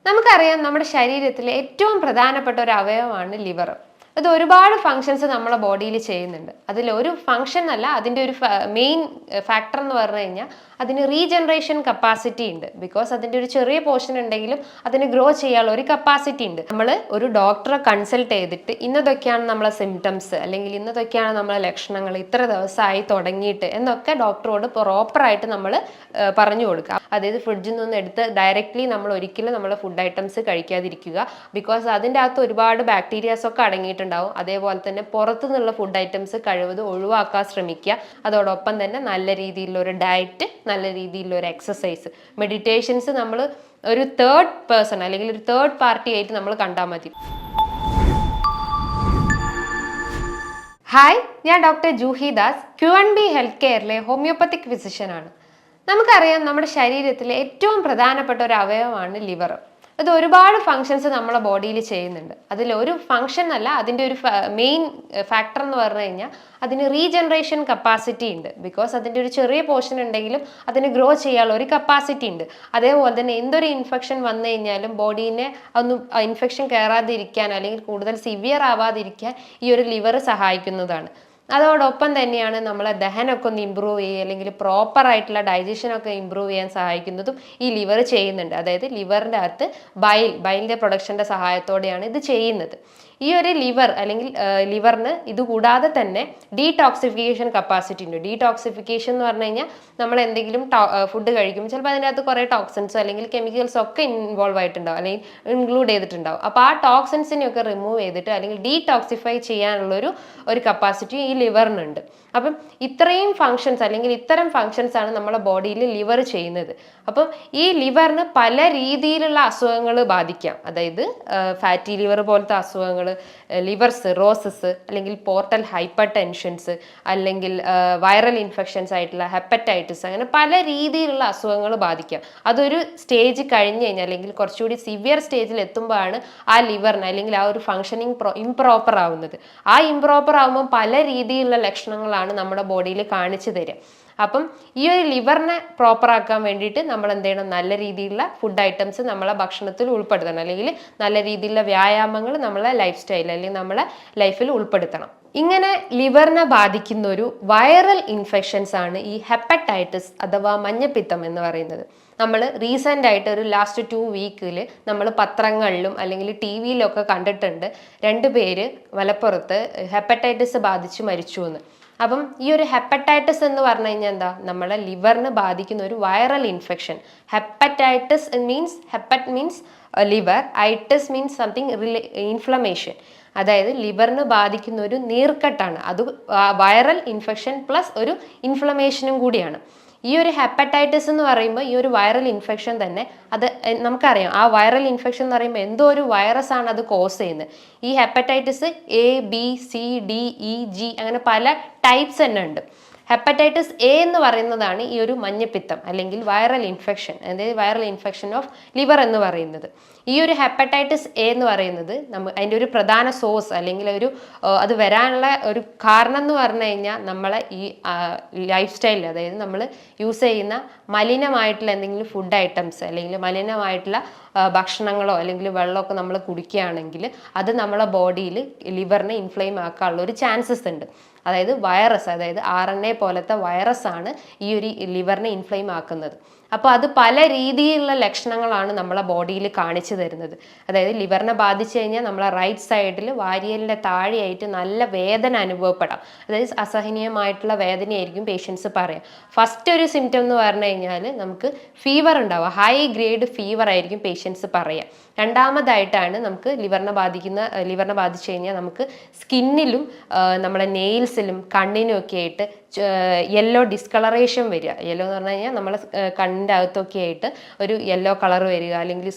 നമുക്കറിയാം നമ്മുടെ ശരീരത്തിലെ ഏറ്റവും പ്രധാനപ്പെട്ട ഒരു അവയവമാണ് ലിവർ. അത് ഒരുപാട് ഫങ്ഷൻസ് നമ്മളെ ബോഡിയിൽ ചെയ്യുന്നുണ്ട്. അതിൽ ഒരു ഫങ്ഷൻ അല്ല, അതിൻ്റെ ഒരു മെയിൻ ഫാക്ടർ എന്ന് പറഞ്ഞു കഴിഞ്ഞാൽ അതിന് റീജനറേഷൻ കപ്പാസിറ്റി ഉണ്ട്. ബിക്കോസ് അതിൻ്റെ ഒരു ചെറിയ പോർഷൻ ഉണ്ടെങ്കിലും അതിന് ഗ്രോ ചെയ്യാനുള്ള ഒരു കപ്പാസിറ്റി ഉണ്ട്. നമ്മൾ ഒരു ഡോക്ടറെ കൺസൾട്ട് ചെയ്തിട്ട് ഇന്നതൊക്കെയാണ് നമ്മളെ സിംറ്റംസ്, അല്ലെങ്കിൽ ഇന്നതൊക്കെയാണ് നമ്മളെ ലക്ഷണങ്ങൾ, ഇത്ര ദിവസമായി തുടങ്ങിയിട്ട് എന്നൊക്കെ ഡോക്ടറോട് പ്രോപ്പറായിട്ട് നമ്മൾ പറഞ്ഞു കൊടുക്കുക. അതായത് ഫ്രിഡ്ജിൽ നിന്ന് എടുത്ത് ഡയറക്റ്റ്ലി നമ്മൾ ഒരിക്കലും നമ്മളെ ഫുഡ് ഐറ്റംസ് കഴിക്കാതിരിക്കുക. ബിക്കോസ് അതിൻ്റെ അകത്ത് ഒരുപാട് ബാക്ടീരിയാസ് ഒക്കെ അടങ്ങിയിട്ടുണ്ടാവും. അതേപോലെ തന്നെ പുറത്തു നിന്നുള്ള ഫുഡ് ഐറ്റംസ് കഴിവതും ഒഴിവാക്കാൻ ശ്രമിക്കുക. അതോടൊപ്പം തന്നെ നല്ല രീതിയിലുള്ള ഒരു ഡയറ്റ്, നല്ല രീതിയിലുള്ള ഒരു എക്സസൈസ്, മെഡിറ്റേഷൻസ് നമ്മൾ ഒരു തേർഡ് പേഴ്സൺ അല്ലെങ്കിൽ ഒരു തേർഡ് പാർട്ടി ആയിട്ട് നമ്മൾ കണ്ടാൽ മതി. ഹായ്, ഞാൻ doctor Juhi Das, Q&B health കെയറിലെ ഹോമിയോപ്പത്തിക് ഫിസിഷ്യനാണ്. നമുക്കറിയാം നമ്മുടെ ശരീരത്തിലെ ഏറ്റവും പ്രധാനപ്പെട്ട ഒരു അവയവമാണ് ലിവർ. അത് ഒരുപാട് ഫങ്ഷൻസ് നമ്മളെ ബോഡിയിൽ ചെയ്യുന്നുണ്ട്. അതിൽ ഒരു ഫങ്ഷൻ അല്ല, അതിൻ്റെ ഒരു മെയിൻ ഫാക്ടർ എന്ന് പറഞ്ഞു കഴിഞ്ഞാൽ അതിന് റീജനറേഷൻ കപ്പാസിറ്റി ഉണ്ട്. ബിക്കോസ് അതിൻ്റെ ഒരു ചെറിയ പോർഷൻ ഉണ്ടെങ്കിലും അതിന് ഗ്രോ ചെയ്യാനുള്ള ഒരു കപ്പാസിറ്റി ഉണ്ട്. അതേപോലെ തന്നെ എന്തൊരു ഇൻഫെക്ഷൻ വന്നു കഴിഞ്ഞാലും ബോഡീനെ ഒന്നും ഇൻഫെക്ഷൻ കയറാതിരിക്കാൻ അല്ലെങ്കിൽ കൂടുതൽ സിവിയർ ആവാതിരിക്കാൻ ഈ ഒരു ലിവർ സഹായിക്കുന്നതാണ്. അതോടൊപ്പം തന്നെയാണ് നമ്മളെ ദഹനമൊക്കെ ഒന്ന് ഇമ്പ്രൂവ് ചെയ്യുക, അല്ലെങ്കിൽ പ്രോപ്പർ ആയിട്ടുള്ള ഡൈജഷനൊക്കെ ഇമ്പ്രൂവ് ചെയ്യാൻ സഹായിക്കുന്നതും ഈ ലിവർ ചെയ്യുന്നുണ്ട്. അതായത് ലിവറിൻ്റെ അകത്ത് ബൈലിൻ്റെ പ്രൊഡക്ഷൻ്റെ സഹായത്തോടെയാണ് ഇത് ചെയ്യുന്നത്. ഈ ഒരു ലിവർ അല്ലെങ്കിൽ ലിവറിന് ഇതുകൂടാതെ തന്നെ ഡീടോക്സിഫിക്കേഷൻ കപ്പാസിറ്റി ഉണ്ട്. ഡീടോക്സിഫിക്കേഷൻ എന്ന് പറഞ്ഞു കഴിഞ്ഞാൽ നമ്മൾ എന്തെങ്കിലും ഫുഡ് കഴിക്കുമ്പോൾ ചിലപ്പോൾ അതിൻ്റെ അകത്ത് കുറേ ടോക്സിൻസോ അല്ലെങ്കിൽ കെമിക്കൽസോ ഒക്കെ ഇൻവോൾവ് ആയിട്ടുണ്ടാവും, അല്ലെങ്കിൽ ഇൻക്ലൂഡ് ചെയ്തിട്ടുണ്ടാവും. അപ്പോൾ ആ ടോക്സിൻസിനെയൊക്കെ റിമൂവ് ചെയ്തിട്ട് അല്ലെങ്കിൽ ഡീടോക്സിഫൈ ചെയ്യാനുള്ളൊരു കപ്പാസിറ്റി ഈ ലിവറിനുണ്ട്. അപ്പം ഇത്രയും ഫങ്ഷൻസ് അല്ലെങ്കിൽ ഇത്തരം ഫങ്ഷൻസ് ആണ് നമ്മുടെ ബോഡിയിൽ ലിവർ ചെയ്യുന്നത്. അപ്പം ഈ ലിവറിന് പല രീതിയിലുള്ള അസുഖങ്ങൾ ബാധിക്കാം. അതായത് ഫാറ്റി ലിവർ പോലത്തെ അസുഖങ്ങൾ, ലിവർ സിറോസിസ്, അല്ലെങ്കിൽ പോർട്ടൽ ഹൈപ്പർ ടെൻഷൻസ്, അല്ലെങ്കിൽ വൈറൽ ഇൻഫെക്ഷൻസ് ആയിട്ടുള്ള ഹെപ്പറ്റൈറ്റിസ്, അങ്ങനെ പല രീതിയിലുള്ള അസുഖങ്ങൾ ബാധിക്കാം. അതൊരു സ്റ്റേജ് കഴിഞ്ഞ് കഴിഞ്ഞാൽ അല്ലെങ്കിൽ കുറച്ചുകൂടി സിവിയർ സ്റ്റേജിൽ എത്തുമ്പോഴാണ് ആ ലിവറിന് അല്ലെങ്കിൽ ആ ഒരു ഫങ്ഷനിങ് ഇംപ്രോപ്പർ ആവുന്നത്. ആ ഇംപ്രോപ്പർ ആവുമ്പോൾ പല രീതിയിലുള്ള ലക്ഷണങ്ങളാണ് നമ്മുടെ ബോഡിയിൽ കാണിച്ചു തരിക. അപ്പം ഈ ഒരു ലിവറിനെ പ്രോപ്പർ ആക്കാൻ വേണ്ടിയിട്ട് നമ്മൾ എന്ത് ചെയ്യണം? നല്ല രീതിയിലുള്ള ഫുഡ് ഐറ്റംസ് നമ്മളെ ഭക്ഷണത്തിൽ ഉൾപ്പെടുത്തണം, അല്ലെങ്കിൽ നല്ല രീതിയിലുള്ള വ്യായാമങ്ങൾ നമ്മളെ ലൈഫ് സ്റ്റൈൽ അല്ലെങ്കിൽ നമ്മളെ ലൈഫിൽ ഉൾപ്പെടുത്തണം. ഇങ്ങനെ ലിവറിനെ ബാധിക്കുന്ന ഒരു വൈറൽ ഇൻഫെക്ഷൻസ് ആണ് ഈ ഹെപ്പറ്റൈറ്റിസ് അഥവാ മഞ്ഞപ്പിത്തം എന്ന് പറയുന്നത്. നമ്മൾ റീസെൻ്റ് ആയിട്ട് ഒരു ലാസ്റ്റ് 2 വീക്കിൽ നമ്മൾ പത്രങ്ങളിലും അല്ലെങ്കിൽ TV-യിലൊക്കെ കണ്ടിട്ടുണ്ട്, 2 പേര് മലപ്പുറത്ത് ഹെപ്പറ്റൈറ്റിസ് ബാധിച്ച് മരിച്ചു എന്ന്. അപ്പം ഈ ഒരു ഹെപ്പറ്റൈറ്റിസ് എന്ന് പറഞ്ഞു കഴിഞ്ഞാൽ എന്താ? നമ്മളെ ലിവറിന് ബാധിക്കുന്ന ഒരു viral infection. Hepatitis means liver, itis means something inflammation. അതായത് ലിവറിന് ബാധിക്കുന്ന ഒരു നീർക്കെട്ടാണ്. അത് വൈറൽ ഇൻഫെക്ഷൻ പ്ലസ് ഒരു ഇൻഫ്ലമേഷനും കൂടിയാണ്. ഈ ഒരു ഹെപ്പറ്റൈറ്റിസ് എന്ന് പറയുമ്പോൾ ഈ ഒരു വൈറൽ ഇൻഫെക്ഷൻ തന്നെ, അത് നമുക്കറിയാം ആ വൈറൽ ഇൻഫെക്ഷൻ എന്ന് പറയുമ്പോൾ എന്തോ ഒരു വൈറസ് ആണ് അത് കോസ് ചെയ്യുന്നത്. ഈ hepatitis A, B, C, D, E, G അങ്ങനെ പല ടൈപ്സ് തന്നെ ഉണ്ട്. ഹെപ്പറ്റൈറ്റിസ് A എന്ന് പറയുന്നതാണ് ഈ ഒരു മഞ്ഞപ്പിത്തം അല്ലെങ്കിൽ വൈറൽ ഇൻഫെക്ഷൻ, അതായത് വൈറൽ ഇൻഫെക്ഷൻ ഓഫ് ലിവർ എന്ന് പറയുന്നത്. ഈ ഒരു ഹെപ്പറ്റൈറ്റിസ് A എന്ന് പറയുന്നത് അതിൻ്റെ ഒരു പ്രധാന സോഴ്സ് അല്ലെങ്കിൽ അത് വരാനുള്ള ഒരു കാരണം എന്ന് പറഞ്ഞു കഴിഞ്ഞാൽ നമ്മളെ ഈ ലൈഫ് സ്റ്റൈലിൽ, അതായത് നമ്മൾ യൂസ് ചെയ്യുന്ന മലിനമായിട്ടുള്ള എന്തെങ്കിലും ഫുഡ് ഐറ്റംസ് അല്ലെങ്കിൽ മലിനമായിട്ടുള്ള ഭക്ഷണങ്ങളോ അല്ലെങ്കിൽ വെള്ളമൊക്കെ നമ്മൾ കുടിക്കുകയാണെങ്കിൽ അത് നമ്മളെ ബോഡിയിൽ ലിവറിനെ ഇൻഫ്ലെയിം ആക്കാനുള്ള ഒരു ചാൻസസ് ഉണ്ട്. അതായത് വൈറസ്, അതായത് RNA പോലത്തെ വൈറസ് ആണ് ഈ ഒരു ലിവറിനെ ഇൻഫ്ലെയിം ആക്കുന്നത്. അപ്പോൾ അത് പല രീതിയിലുള്ള ലക്ഷണങ്ങളാണ് നമ്മളെ ബോഡിയിൽ കാണിച്ചു തരുന്നത്. അതായത് ലിവറിനെ ബാധിച്ചു കഴിഞ്ഞാൽ നമ്മളെ റൈറ്റ് സൈഡിൽ വാരിയലിൻ്റെ താഴെയായിട്ട് നല്ല വേദന അനുഭവപ്പെടാം. അതായത് അസഹനീയമായിട്ടുള്ള വേദനയായിരിക്കും പേഷ്യൻസ് പറയാം. ഫസ്റ്റ് ഒരു സിംറ്റം എന്ന് പറഞ്ഞു കഴിഞ്ഞാൽ നമുക്ക് ഫീവർ ഉണ്ടാവുക, ഹൈ ഗ്രേഡ് ഫീവർ ആയിരിക്കും പേഷ്യൻസ് പറയുക. രണ്ടാമതായിട്ടാണ് നമുക്ക് ലിവറിനെ ബാധിച്ചു കഴിഞ്ഞാൽ നമുക്ക് സ്കിന്നിലും നമ്മുടെ നെയിൽസിലും കണ്ണിനും ഒക്കെ ആയിട്ട് യെല്ലോ ഡിസ്കളറേഷൻ വരിക. യെല്ലോ എന്ന് പറഞ്ഞു കഴിഞ്ഞാൽ നമ്മളെ കണ്ണിൻ്റെ അകത്തൊക്കെ ആയിട്ട് ഒരു യെല്ലോ കളർ വരിക, അല്ലെങ്കിൽ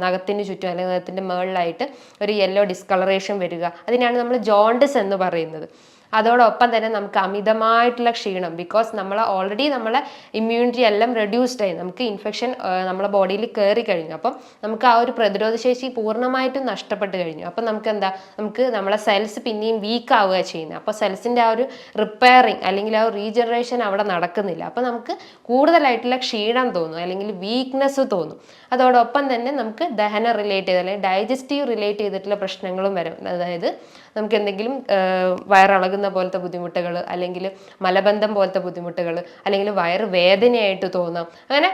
നഖത്തിന് ചുറ്റും അല്ലെങ്കിൽ നഖത്തിൻ്റെ മുകളിലായിട്ട് ഒരു യെല്ലോ ഡിസ്കളറേഷൻ വരിക. അതിനാണ് നമ്മൾ ജോണ്ടിസ് എന്ന് പറയുന്നത്. അതോടൊപ്പം തന്നെ നമുക്ക് അമിതമായിട്ടുള്ള ക്ഷീണം, ബിക്കോസ് നമ്മൾ ഓൾറെഡി നമ്മളെ ഇമ്മ്യൂണിറ്റി എല്ലാം റെഡ്യൂസ്ഡ് ആയി, നമുക്ക് ഇൻഫെക്ഷൻ നമ്മളെ ബോഡിയിൽ കയറി കഴിഞ്ഞു. അപ്പം നമുക്ക് ആ ഒരു പ്രതിരോധ ശേഷി പൂർണ്ണമായിട്ടും നഷ്ടപ്പെട്ട് കഴിഞ്ഞു. അപ്പം നമുക്ക് എന്താ, നമുക്ക് നമ്മളെ സെൽസ് പിന്നെയും വീക്ക് ആവുക ചെയ്യുന്നത്. അപ്പോൾ സെൽസിൻ്റെ ആ ഒരു റിപ്പയറിങ് അല്ലെങ്കിൽ ആ ഒരു റീജനറേഷൻ അവിടെ നടക്കുന്നില്ല. അപ്പം നമുക്ക് കൂടുതലായിട്ടുള്ള ക്ഷീണം തോന്നും, അല്ലെങ്കിൽ വീക്ക്നെസ് തോന്നും. അതോടൊപ്പം തന്നെ നമുക്ക് ദഹന റിലേറ്റ് ചെയ്ത് അല്ലെങ്കിൽ ഡൈജസ്റ്റീവ് റിലേറ്റ് ചെയ്തിട്ടുള്ള പ്രശ്നങ്ങളും വരും. അതായത് നമുക്ക് എന്തെങ്കിലും വയറിളകുന്ന പോലത്തെ ബുദ്ധിമുട്ടുകൾ, അല്ലെങ്കിൽ മലബന്ധം പോലത്തെ ബുദ്ധിമുട്ടുകൾ, അല്ലെങ്കിൽ വയറ് വേദനയായിട്ട് തോന്നാം, അങ്ങനെ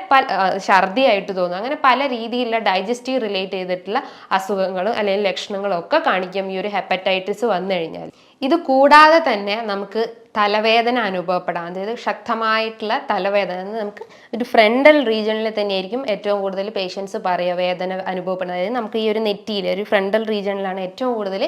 ഛർദിയായിട്ട് തോന്നാം, അങ്ങനെ പല രീതിയിലുള്ള ഡൈജസ്റ്റീവ് റിലേറ്റ് ചെയ്തിട്ടുള്ള അസുഖങ്ങളും അല്ലെങ്കിൽ ലക്ഷണങ്ങളും ഒക്കെ കാണിക്കും ഈ ഒരു ഹെപ്പറ്റൈറ്റിസ് വന്നു കഴിഞ്ഞാൽ. ഇത് കൂടാതെ തന്നെ നമുക്ക് തലവേദന അനുഭവപ്പെടാം. അതായത് ശക്തമായിട്ടുള്ള തലവേദന, നമുക്ക് ഒരു ഫ്രണ്ടൽ റീജിയണിൽ തന്നെയായിരിക്കും ഏറ്റവും കൂടുതൽ പേഷ്യൻസ് പറയുക വേദന അനുഭവപ്പെടുന്നത്. അതായത് നമുക്ക് ഈ ഒരു നെറ്റിയിൽ ഒരു ഫ്രണ്ടൽ റീജിയണിലാണ് ഏറ്റവും കൂടുതൽ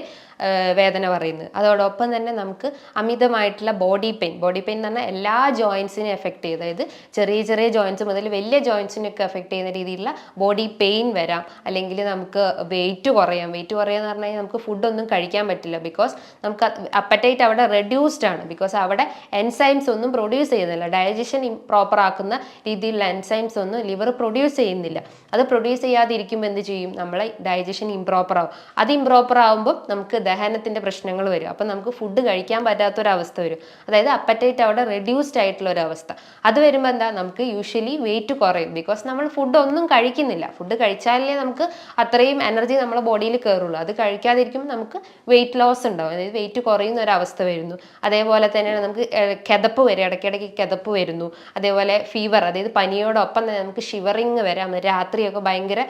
വേദന പറയുന്നത്. അതോടൊപ്പം തന്നെ നമുക്ക് അമിതമായിട്ടുള്ള ബോഡി പെയിൻ എന്ന് പറഞ്ഞാൽ എല്ലാ ജോയിൻസിനും എഫക്ട് ചെയ്യും. അതായത് ചെറിയ ചെറിയ ജോയിൻസ് മുതൽ വലിയ ജോയിൻസിനൊക്കെ എഫക്ട് ചെയ്യുന്ന രീതിയിലുള്ള ബോഡി പെയിൻ വരാം. അല്ലെങ്കിൽ നമുക്ക് വെയിറ്റ് കുറയാം. വെയിറ്റ് കുറയാന്ന് പറഞ്ഞു കഴിഞ്ഞാൽ നമുക്ക് ഫുഡൊന്നും കഴിക്കാൻ പറ്റില്ല, ബിക്കോസ് നമുക്ക് അപ്പറ്റൈറ്റ് അവിടെ റെഡ്യൂസ്ഡ് ആണ്. ബിക്കോസ് അവിടെ എൻസൈംസ് ഒന്നും പ്രൊഡ്യൂസ് ചെയ്യുന്നില്ല. ഡൈജഷൻ പ്രോപ്പർ ആക്കുന്ന രീതിയിലുള്ള എൻസൈംസ് ഒന്നും ലിവർ പ്രൊഡ്യൂസ് ചെയ്യുന്നില്ല. അത് പ്രൊഡ്യൂസ് ചെയ്യാതിരിക്കുമ്പോൾ എന്ത് ചെയ്യും, നമ്മളെ ഡൈജഷൻ ഇംപ്രോപ്പർ ആവും. അത് ഇംപ്രോപ്പർ ആകുമ്പോൾ നമുക്ക് ദഹനത്തിന്റെ പ്രശ്നങ്ങൾ വരും. അപ്പം നമുക്ക് ഫുഡ് കഴിക്കാൻ പറ്റാത്തൊരവസ്ഥ വരും. അതായത് അപ്പറ്റൈറ്റ് അവിടെ റെഡ്യൂസ്ഡ് ആയിട്ടുള്ള ഒരു അവസ്ഥ. അത് വരുമ്പോൾ എന്താ, നമുക്ക് യൂഷ്വലി വെയിറ്റ് കുറയും. ബിക്കോസ് നമ്മൾ ഫുഡ് ഒന്നും കഴിക്കുന്നില്ല. ഫുഡ് കഴിച്ചാലേ നമുക്ക് അത്രയും എനർജി നമ്മളെ ബോഡിയിൽ കയറുള്ളൂ. അത് കഴിക്കാതിരിക്കുമ്പോൾ നമുക്ക് വെയിറ്റ് ലോസ് ഉണ്ടാവും. അതായത് വെയിറ്റ് കുറയുന്ന ഒരു അവസ്ഥ വരുന്നു. അതേപോലെ തന്നെയാണ് നമുക്ക് കിതപ്പ് വരും, ഇടയ്ക്കിടയ്ക്ക് കിതപ്പ് വരുന്നു. അതേപോലെ ഫീവർ, അതായത് പനിയോടൊപ്പം തന്നെ നമുക്ക് ഷിവറിങ് വരാം. രാത്രിയൊക്കെ ഭയങ്കര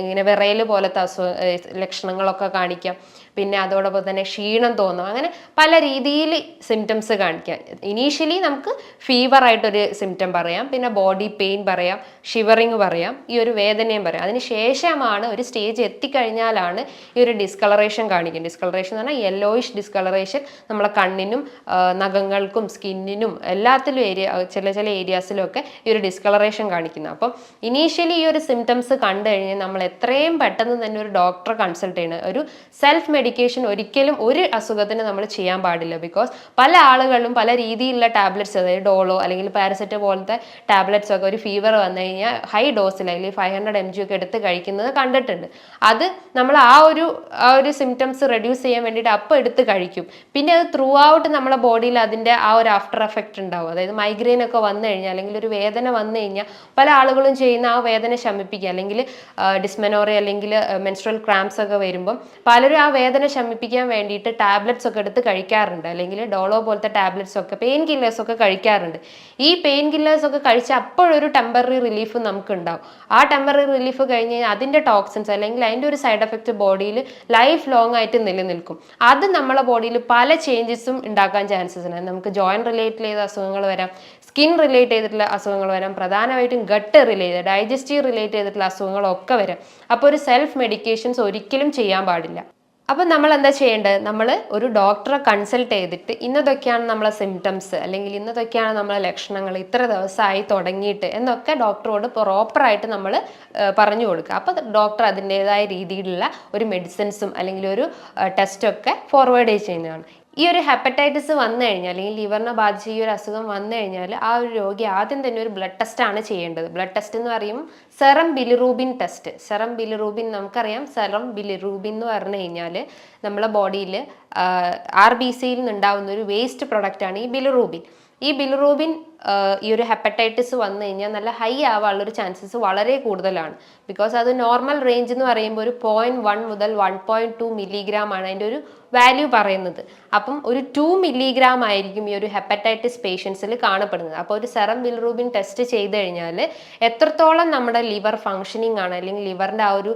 ഇങ്ങനെ വിറയൽ പോലത്തെ ലക്ഷണങ്ങളൊക്കെ കാണിക്കാം. പിന്നെ അതോടൊപ്പം തന്നെ ക്ഷീണം തോന്നും. അങ്ങനെ പല രീതിയിൽ സിംറ്റംസ് കാണിക്കാം. ഇനീഷ്യലി നമുക്ക് ഫീവർ ആയിട്ടൊരു സിംറ്റം പറയാം, പിന്നെ ബോഡി പെയിൻ പറയാം, ഷിവറിങ് പറയാം, ഈ ഒരു വേദനയും പറയാം. അതിന് ശേഷമാണ് ഒരു സ്റ്റേജ് എത്തിക്കഴിഞ്ഞാലാണ് ഈ ഒരു ഡിസ്കളറേഷൻ കാണിക്കുന്നത്. ഡിസ്കളറേഷൻ എന്ന് പറഞ്ഞാൽ യെല്ലോയിഷ് ഡിസ്കളറേഷൻ നമ്മളെ കണ്ണിനും നഖങ്ങൾക്കും സ്കിന്നിനും എല്ലാത്തിലും ചില ഏരിയാസിലും ഒക്കെ ഈ ഒരു ഡിസ്കളറേഷൻ കാണിക്കുന്നത്. അപ്പം ഇനീഷ്യലി ഈ ഒരു സിംറ്റംസ് കണ്ടു കഴിഞ്ഞാൽ നമ്മൾ എത്രയും പെട്ടെന്ന് തന്നെ ഒരു ഡോക്ടറെ കൺസൾട്ട് ചെയ്യണം. ഒരു സെൽഫ് മെഡിക്കേഷൻ ഒരിക്കലും ഒരു അസുഖത്തിന് നമ്മൾ ചെയ്യാൻ പാടില്ല. ബിക്കോസ് പല ആളുകളും പല രീതിയിലുള്ള ടാബ്ലറ്റ്സ്, അതായത് ഡോളോ അല്ലെങ്കിൽ പാരസെറ്റമോൾ പോലത്തെ ടാബ്ലറ്റ്സ് ഒക്കെ ഒരു ഫീവർ വന്നു കഴിഞ്ഞാൽ ഹൈ ഡോസിൽ അല്ലെങ്കിൽ 500 mg ഒക്കെ എടുത്ത് കഴിക്കുന്നത് കണ്ടിട്ടുണ്ട്. അത് നമ്മൾ ആ ഒരു സിംറ്റംസ് റെഡ്യൂസ് ചെയ്യാൻ വേണ്ടിയിട്ട് അപ്പോൾ എടുത്ത് കഴിക്കും. പിന്നെ അത് ത്രൂ ഔട്ട് നമ്മളെ ബോഡിയിൽ അതിൻ്റെ ആ ഒരു ആഫ്റ്റർ എഫക്റ്റ് ഉണ്ടാവും. അതായത് മൈഗ്രെയിൻ ഒക്കെ വന്നു കഴിഞ്ഞാൽ അല്ലെങ്കിൽ ഒരു വേദന വന്നു കഴിഞ്ഞാൽ പല ആളുകളും ചെയ്യുന്ന ആ വേദന ശമിപ്പിക്കുക, അല്ലെങ്കിൽ ഡിസ്മെനോറിയ അല്ലെങ്കിൽ മെൻസ്ട്രൽ ക്രാംസ് ഒക്കെ വരുമ്പം പലരും ആ വേദന ശമിപ്പിക്കാൻ വേണ്ടിയിട്ട് ടാബ്ലറ്റ്സ് ഒക്കെ എടുത്ത് കഴിക്കാറുണ്ട്. അല്ലെങ്കിൽ ഡോളോ പോലത്തെ ടാബ്ലറ്റ്സ് ഒക്കെ, പെയിൻ കില്ലേഴ്സ് ഒക്കെ കഴിക്കാറുണ്ട്. ഈ പെയിൻ കില്ലേഴ്സ് ഒക്കെ കഴിച്ച് അപ്പോഴൊരു ടെമ്പററി റിലീഫ് നമുക്ക് ഉണ്ടാവും. ആ ടെമ്പററി റിലീഫ് കഴിഞ്ഞ് കഴിഞ്ഞാൽ അതിൻ്റെ ടോക്സിൻസ് അല്ലെങ്കിൽ അതിൻ്റെ ഒരു സൈഡ് എഫക്റ്റ് ബോഡിയിൽ ലൈഫ് ലോങ് ആയിട്ട് നിലനിൽക്കും. അത് നമ്മളെ ബോഡിയിൽ പല ചേഞ്ചസും ഉണ്ടാക്കാൻ ചാൻസസ് ഉണ്ട്. നമുക്ക് ജോയിന്റ് റിലേറ്റ് ചെയ്ത അസുഖങ്ങൾ വരാം, സ്കിൻ റിലേറ്റ് ചെയ്തിട്ടുള്ള അസുഖങ്ങൾ വരാം, പ്രധാനമായിട്ടും ഗട്ട് റിലേറ്റ് ഡൈജസ്റ്റീവ് റിലേറ്റ് ചെയ്തിട്ടുള്ള അസുഖങ്ങളൊക്കെ വരാം. അപ്പോൾ ഒരു സെൽഫ് മെഡിക്കേഷൻസ് ഒരിക്കലും ചെയ്യാൻ പാടില്ല. അപ്പം നമ്മൾ എന്താ ചെയ്യേണ്ടത്, നമ്മൾ ഒരു ഡോക്ടറെ കൺസൾട്ട് ചെയ്തിട്ട് ഇന്നതൊക്കെയാണ് നമ്മളെ സിംറ്റംസ് അല്ലെങ്കിൽ ഇന്നതൊക്കെയാണ് നമ്മളെ ലക്ഷണങ്ങൾ, ഇത്ര ദിവസമായി തുടങ്ങിയിട്ട് എന്നൊക്കെ ഡോക്ടറോട് പ്രോപ്പറായിട്ട് നമ്മൾ പറഞ്ഞു കൊടുക്കുക. അപ്പോൾ ഡോക്ടർ അതിൻ്റെതായ രീതിയിലുള്ള ഒരു മെഡിസിൻസും അല്ലെങ്കിൽ ഒരു ടെസ്റ്റൊക്കെ ഫോർവേഡ് ചെയ്യുന്നതാണ്. ഈ ഒരു ഹെപ്പറ്റൈറ്റിസ് വന്നു കഴിഞ്ഞാൽ അല്ലെങ്കിൽ ലിവറിനെ ബാധിച്ച ഈ ഒരു അസുഖം വന്നു കഴിഞ്ഞാൽ ആ ഒരു രോഗി ആദ്യം തന്നെ ഒരു ബ്ലഡ് ടെസ്റ്റ് ആണ് ചെയ്യേണ്ടത്. ബ്ലഡ് ടെസ്റ്റ് എന്ന് പറയുമ്പോൾ serum bilirubin test. Serum bilirubin നമുക്കറിയാം, സെറം ബിലിറൂബിൻ എന്ന് പറഞ്ഞു കഴിഞ്ഞാൽ നമ്മളെ ബോഡിയിൽ RBCയിൽ നിന്നുണ്ടാവുന്ന ഒരു വേസ്റ്റ് പ്രൊഡക്റ്റാണ് ഈ ബിലിറൂബിൻ. ഈ ബിലിറൂബിൻ ഈ ഒരു ഹെപ്പറ്റൈറ്റിസ് വന്നു കഴിഞ്ഞാൽ നല്ല ഹൈ ആവാനുള്ളൊരു ചാൻസസ് വളരെ കൂടുതലാണ്. ബിക്കോസ് അത് നോർമൽ റേഞ്ച് എന്ന് പറയുമ്പോൾ ഒരു 0.1 മുതൽ 1.2 മില്ലിഗ്രാം ആണ് അതിൻ്റെ ഒരു വാല്യൂ പറയുന്നത്. അപ്പം ഒരു 2 മില്ലിഗ്രാം ആയിരിക്കും ഈ ഒരു ഹെപ്പറ്റൈറ്റിസ് പേഷ്യൻസിൽ കാണപ്പെടുന്നത്. അപ്പോൾ ഒരു സെറം ബിലിറൂബിൻ ടെസ്റ്റ് ചെയ്ത് കഴിഞ്ഞാൽ എത്രത്തോളം നമ്മുടെ ലിവർ ഫങ്ഷനിങ് ആണ് അല്ലെങ്കിൽ ലിവറിൻ്റെ ആ ഒരു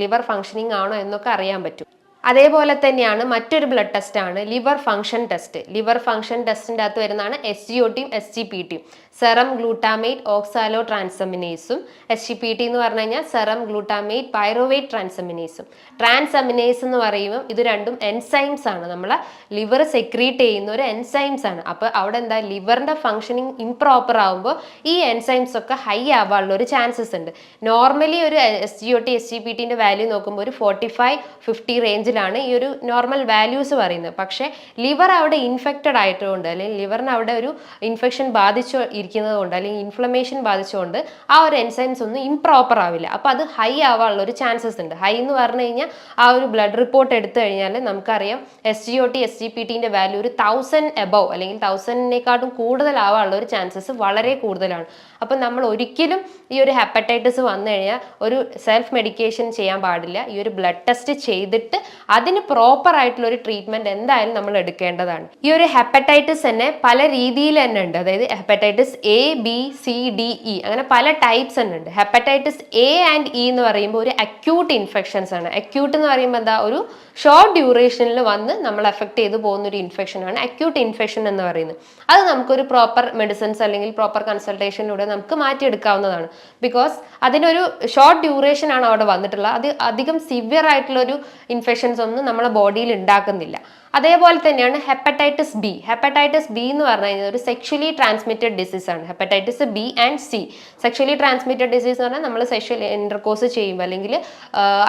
ലിവർ ഫങ്ഷനിങ് ആണോ എന്നൊക്കെ അറിയാൻ പറ്റും. അതേപോലെ തന്നെയാണ് മറ്റൊരു ബ്ലഡ് ടെസ്റ്റ് ആണ് liver function test. Liver function ടെസ്റ്റിൻ്റെ അകത്ത് വരുന്നതാണ് SGOT-യും SGPT-യും. സെറം ഗ്ലൂട്ടാമേറ്റ് ഓക്സാലോ ട്രാൻസമിനേസും SGPT എന്ന് പറഞ്ഞു കഴിഞ്ഞാൽ സെറം ഗ്ലൂട്ടാമേറ്റ് പൈറുവേറ്റ് ട്രാൻസമിനേസും. ട്രാൻസമിനേസ് എന്ന് പറയുമ്പോൾ ഇത് രണ്ടും എൻസൈംസ് ആണ്, നമ്മളെ ലിവർ സെക്രീറ്റ് ചെയ്യുന്ന ഒരു എൻസൈംസ് ആണ്. അപ്പോൾ അവിടെ എന്താ, ലിവറിൻ്റെ ഫംഗ്ഷനിങ് ഇംപ്രോപ്പർ ആകുമ്പോൾ ഈ എൻസൈംസ് ഒക്കെ ഹൈ ആവാനുള്ള ഒരു ചാൻസസ് ഉണ്ട്. നോർമലി ഒരു SGOT SGPT-ൻ്റെ വാല്യൂ നോക്കുമ്പോൾ ഒരു 45-50 റേഞ്ചിൽ റേഞ്ചിലാണ് ഈ ഒരു നോർമൽ വാല്യൂസ് പറയുന്നത്. പക്ഷേ ലിവർ അവിടെ ഇൻഫെക്റ്റഡ് ആയതുകൊണ്ട് അല്ലെങ്കിൽ ലിവറിന് അവിടെ ഒരു ഇൻഫെക്ഷൻ ബാധിച്ചു ഇരിക്കുന്നത് കൊണ്ട് അല്ലെങ്കിൽ ഇൻഫ്ലമേഷൻ ബാധിച്ചുകൊണ്ട് ആ ഒരു എൻസൈംസ് ഒന്നും ഇംപ്രോപ്പർ ആവില്ല. അപ്പോൾ അത് ഹൈ ആവാനുള്ള ഒരു ചാൻസസ് ഉണ്ട്. ഹൈ എന്ന് പറഞ്ഞു കഴിഞ്ഞാൽ ആ ഒരു ബ്ലഡ് റിപ്പോർട്ട് എടുത്തു കഴിഞ്ഞാൽ നമുക്കറിയാം SGOT SGPTന്റെ വാല്യൂ ഒരു 1000 എബവ് അല്ലെങ്കിൽ 1000-നേക്കാട്ടും കൂടുതലാവാനുള്ള ഒരു ചാൻസസ് വളരെ കൂടുതലാണ്. അപ്പം നമ്മൾ ഒരിക്കലും ഈ ഒരു ഹെപ്പറ്റൈറ്റിസ് വന്നു കഴിഞ്ഞാൽ ഒരു സെൽഫ് മെഡിക്കേഷൻ ചെയ്യാൻ പാടില്ല. ഈ ഒരു ബ്ലഡ് ടെസ്റ്റ് ചെയ്തിട്ട് അതിന് പ്രോപ്പർ ആയിട്ടുള്ള ഒരു ട്രീറ്റ്മെന്റ് എന്തായാലും നമ്മൾ എടുക്കേണ്ടതാണ്. ഈ ഒരു ഹെപ്പറ്റൈറ്റിസ് തന്നെ പല രീതിയിൽ തന്നെ ഉണ്ട്. അതായത് hepatitis A, B, C, D, E അങ്ങനെ പല ടൈപ്സ് തന്നെ ഉണ്ട്. ഹെപ്പറ്റൈറ്റിസ് A ആൻഡ് E എന്ന് പറയുമ്പോൾ ഒരു അക്യൂട്ട് ഇൻഫെക്ഷൻസ് ആണ്. അക്യൂട്ട് എന്ന് പറയുമ്പോൾ എന്താ, ഒരു ഷോർട്ട് ഡ്യൂറേഷനിൽ വന്ന് നമ്മൾ എഫക്ട് ചെയ്ത് പോകുന്ന ഒരു ഇൻഫെക്ഷൻ ആണ് അക്യൂട്ട് ഇൻഫെക്ഷൻ എന്ന് പറയുന്നത്. അത് നമുക്കൊരു പ്രോപ്പർ മെഡിസിൻസ് അല്ലെങ്കിൽ പ്രോപ്പർ കൺസൾട്ടേഷനിലൂടെ നമുക്ക് മാറ്റിയെടുക്കാവുന്നതാണ്. ബിക്കോസ് അതിനൊരു ഷോർട്ട് ഡ്യൂറേഷൻ ആണ് അവിടെ വന്നിട്ടുള്ളത്. അത് അധികം സിവിയർ ആയിട്ടുള്ള ഒരു ഇൻഫെക്ഷൻസ് ഒന്നും നമ്മളെ ബോഡിയിൽ ഉണ്ടാക്കുന്നില്ല. അതേപോലെ തന്നെയാണ് ഹെപ്പറ്റൈറ്റിസ് ബി. ഹെപ്പറ്റൈറ്റിസ് ബി എന്ന് പറഞ്ഞു കഴിഞ്ഞാൽ ഒരു സെക്ഷലി ട്രാൻസ്മിറ്റഡ് ഡിസീസ് ആണ്. Hepatitis B and C. Sexually transmitted disease എന്ന് പറഞ്ഞാൽ നമ്മൾ സെക്ഷൽ ഇന്റർകോഴ്സ് ചെയ്യുമ്പോൾ അല്ലെങ്കിൽ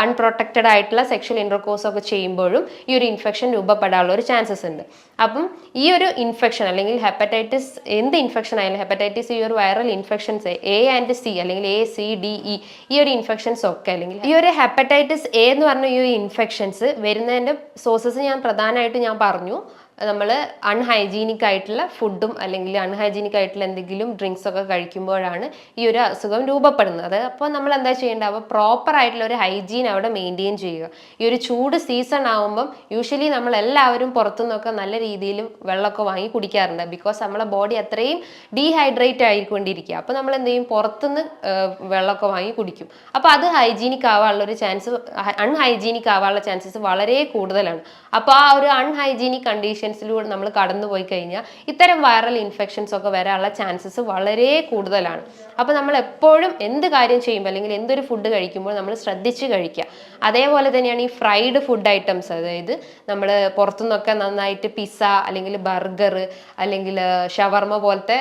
അൺപ്രൊട്ടക്റ്റഡ് ആയിട്ടുള്ള സെക്ഷൽ ഇന്റർകോഴ്സ് ഒക്കെ ചെയ്യുമ്പോഴും ഈ ഒരു ഇൻഫെക്ഷൻ രൂപപ്പെടാനുള്ള ഒരു ചാൻസസ് ഉണ്ട്. അപ്പം ഈ ഒരു ഇൻഫെക്ഷൻ അല്ലെങ്കിൽ ഹെപ്പറ്റൈറ്റിസ് എന്ത് ഇൻഫെക്ഷൻ ആയാലും ഹെപ്പറ്റൈറ്റിസ് ഈ ഒരു viral infections A and C അല്ലെങ്കിൽ A, C, D, E ഈ ഒരു ഇൻഫെക്ഷൻസ് ഒക്കെ അല്ലെങ്കിൽ ഈ ഒരു ഹെപ്പറ്റൈറ്റിസ് A എന്ന് പറഞ്ഞ ഈ ഒരു ഇൻഫെക്ഷൻസ് വരുന്നതിൻ്റെ സോഴ്സസ് ഞാൻ പ്രധാനമായിട്ട് ഞാൻ പറഞ്ഞു. നമ്മൾ അൺഹൈജീനിക് ആയിട്ടുള്ള ഫുഡും അല്ലെങ്കിൽ അൺഹൈജീനിക് ആയിട്ടുള്ള എന്തെങ്കിലും ഡ്രിങ്ക്സ് ഒക്കെ കഴിക്കുമ്പോഴാണ് ഈ ഒരു അസുഖം രൂപപ്പെടുന്നത്. അപ്പോൾ നമ്മൾ എന്താ ചെയ്യേണ്ടത്, അപ്പോൾ പ്രോപ്പർ ആയിട്ടുള്ള ഒരു ഹൈജീൻ അവിടെ മെയിൻറ്റെയിൻ ചെയ്യുക. ഈ ഒരു ചൂട് സീസൺ ആകുമ്പം യൂഷ്വലി നമ്മൾ എല്ലാവരും പുറത്തുനിന്നൊക്കെ നല്ല രീതിയിൽ വെള്ളമൊക്കെ വാങ്ങി കുടിക്കാറുണ്ട്. ബിക്കോസ് നമ്മളെ ബോഡി അത്രയും ഡീഹൈഡ്രേറ്റ് ആയിക്കൊണ്ടിരിക്കുക. അപ്പോൾ നമ്മൾ എന്ത് ചെയ്യും, പുറത്തുനിന്ന് വെള്ളമൊക്കെ വാങ്ങി കുടിക്കും. അപ്പോൾ അത് ഹൈജീനിക് ആവാനുള്ള ഒരു ചാൻസ്, അൺഹൈജീനിക് ആവാനുള്ള ചാൻസസ് വളരെ കൂടുതലാണ്. അപ്പോൾ ആ ഒരു അൺഹൈജീനിക് കണ്ടീഷൻസിലൂടെ നമ്മൾ കടന്നു പോയി കഴിഞ്ഞാൽ ഇത്തരം വൈറൽ ഇൻഫെക്ഷൻസ് ഒക്കെ വരാനുള്ള ചാൻസസ് വളരെ കൂടുതലാണ്. അപ്പോൾ നമ്മൾ എപ്പോഴും എന്ത് കാര്യം ചെയ്യുമ്പോൾ അല്ലെങ്കിൽ എന്തൊരു ഫുഡ് കഴിക്കുമ്പോൾ നമ്മൾ ശ്രദ്ധിച്ച് കഴിക്കുക. അതേപോലെ തന്നെയാണ് ഈ ഫ്രൈഡ് ഫുഡ് ഐറ്റംസ്. അതായത് നമ്മൾ പുറത്തുനിന്നൊക്കെ നന്നായിട്ട് പിസ്സ അല്ലെങ്കിൽ ബർഗർ അല്ലെങ്കിൽ ഷവർമ പോലത്തെ